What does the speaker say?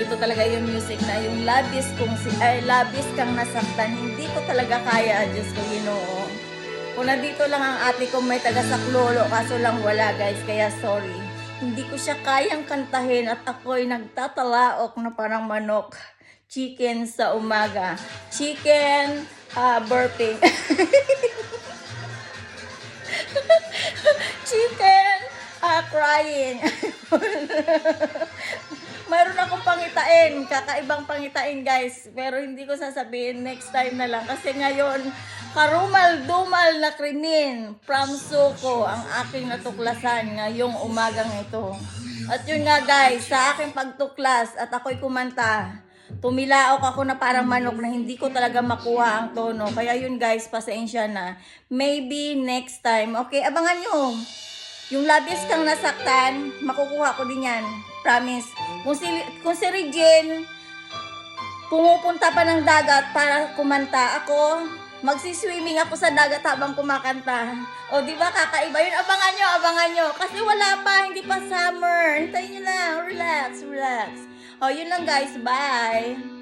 Ito talaga yung music na yung labis kang nasaktan. Hindi ko talaga kaya, Diyos ko, Ginoo. Kung nandito lang ang ate ko may taga-Saklolo, kaso lang wala guys, kaya sorry. Hindi ko siya kayang kantahin at ako'y nagtatalaok na parang manok. Chicken sa umaga. Chicken, burping. Chicken, crying. Mayroon akong pangitain, kakaibang pangitain guys, pero hindi ko sasabihin, next time na lang. Kasi ngayon, karumal-dumal na krimen from Suko ang aking natuklasan ngayong umagang ito. At yun nga guys, sa aking pagtuklas at ako'y kumanta, tumilaok ako na parang manok na hindi ko talaga makuha ang tono. Kaya yun guys, pasensya na. Maybe next time. Okay, abangan nyo. Yung labis kang nasaktan, makukuha ko din yan. Promise. Kung si Regine pumupunta pa ng dagat para kumanta, ako magsiswimming ako sa dagat habang kumakanta. O di ba kakaiba yun? Abangan nyo. Kasi wala pa, hindi pa summer. Hintayin nyo lang. Relax. O yun lang guys. Bye.